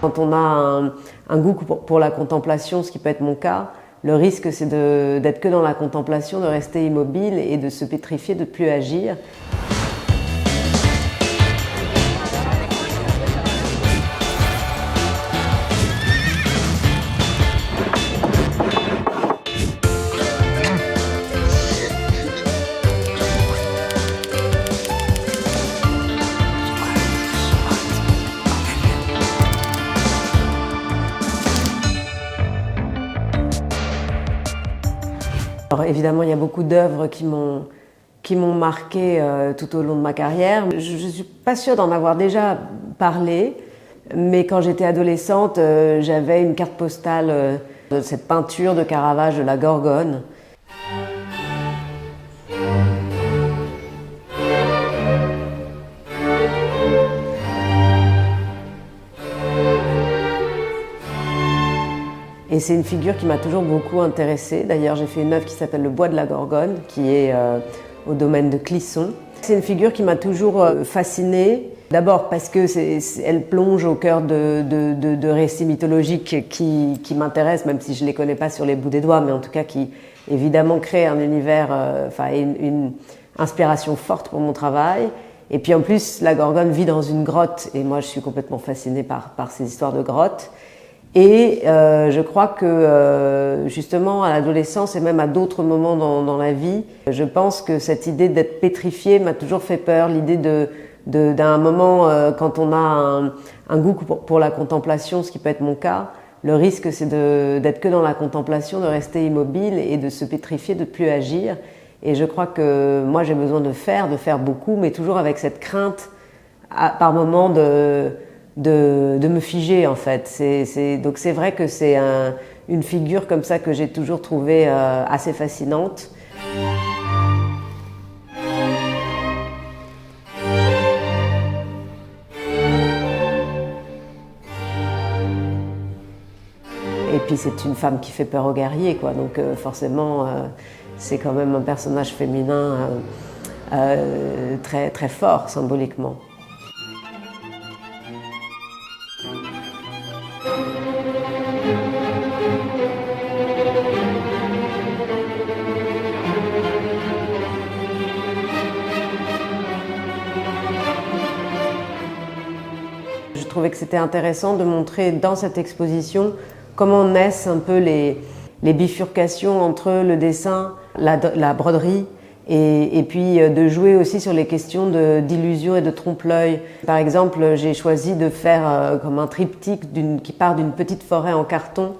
Quand on a un goût pour la contemplation, ce qui peut être mon cas, le risque c'est d'être que dans la contemplation, de rester immobile et de se pétrifier, de ne plus agir. Alors évidemment, il y a beaucoup d'œuvres qui m'ont marqué tout au long de ma carrière. Je ne suis pas sûre d'en avoir déjà parlé, mais quand j'étais adolescente, j'avais une carte postale de cette peinture de Caravage de la Gorgone. Et c'est une figure qui m'a toujours beaucoup intéressée. D'ailleurs, j'ai fait une œuvre qui s'appelle Le Bois de la Gorgone, qui est au domaine de Clisson. C'est une figure qui m'a toujours fascinée. D'abord parce qu'elle plonge au cœur de récits mythologiques qui m'intéressent, même si je ne les connais pas sur les bouts des doigts, mais en tout cas qui évidemment créent un univers, une inspiration forte pour mon travail. Et puis en plus, la Gorgone vit dans une grotte, et moi je suis complètement fascinée par ces histoires de grottes. Et je crois que justement à l'adolescence et même à d'autres moments dans la vie, je pense que cette idée d'être pétrifié m'a toujours fait peur. L'idée d'un moment quand on a un goût pour la contemplation, ce qui peut être mon cas, le risque c'est d'être que dans la contemplation, de rester immobile et de se pétrifier, de ne plus agir. Et je crois que moi j'ai besoin de faire beaucoup, mais toujours avec cette crainte par moment de me figer en fait. Donc c'est vrai que c'est une figure comme ça que j'ai toujours trouvée assez fascinante. Et puis c'est une femme qui fait peur aux guerriers, quoi. Donc forcément c'est quand même un personnage féminin très, très fort symboliquement. Je trouvais que c'était intéressant de montrer dans cette exposition comment naissent un peu les bifurcations entre le dessin, la broderie et puis de jouer aussi sur les questions d'illusion et de trompe-l'œil. Par exemple, j'ai choisi de faire comme un triptyque qui part d'une petite forêt en carton,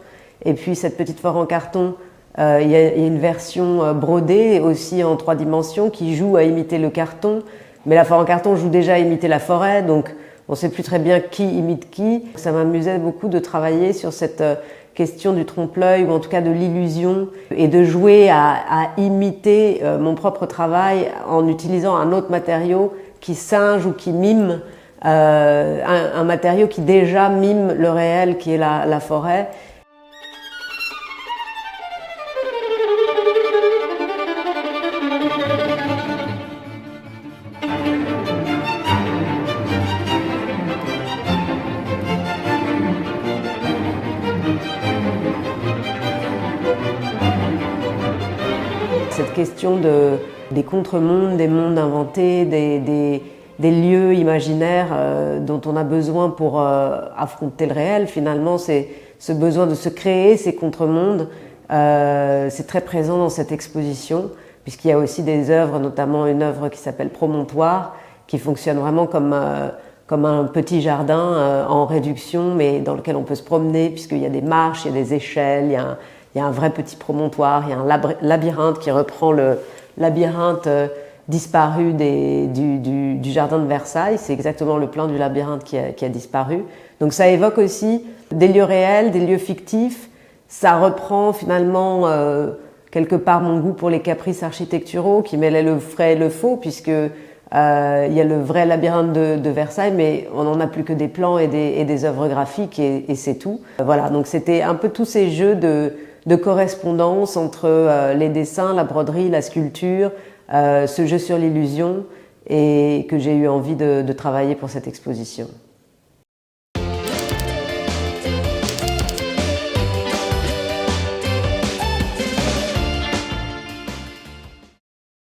et puis cette petite forêt en carton, il y a une version brodée aussi en 3 dimensions qui joue à imiter le carton, mais la forêt en carton joue déjà à imiter la forêt, donc on ne sait plus très bien qui imite qui. Ça m'amusait beaucoup de travailler sur cette question du trompe-l'œil, ou en tout cas de l'illusion, et de jouer à imiter mon propre travail en utilisant un autre matériau qui singe ou qui mime, un matériau qui déjà mime le réel, qui est la forêt. Cette question des contre-mondes, des mondes inventés, des lieux imaginaires dont on a besoin pour affronter le réel, finalement, c'est ce besoin de se créer ces contre-mondes, c'est très présent dans cette exposition, puisqu'il y a aussi des œuvres, notamment une œuvre qui s'appelle Promontoire, qui fonctionne vraiment comme un petit jardin en réduction, mais dans lequel on peut se promener, puisqu'il y a des marches, il y a des échelles, il y a un vrai petit promontoire, il y a un labyrinthe qui reprend le labyrinthe disparu du jardin de Versailles. C'est exactement le plan du labyrinthe qui a disparu. Donc ça évoque aussi des lieux réels, des lieux fictifs. Ça reprend finalement quelque part mon goût pour les caprices architecturaux qui mêlaient le vrai et le faux, puisque il y a le vrai labyrinthe de Versailles, mais on n'en a plus que des plans et des œuvres graphiques et c'est tout. Voilà, donc c'était un peu tous ces jeux de correspondance entre les dessins, la broderie, la sculpture, ce jeu sur l'illusion, et que j'ai eu envie de travailler pour cette exposition.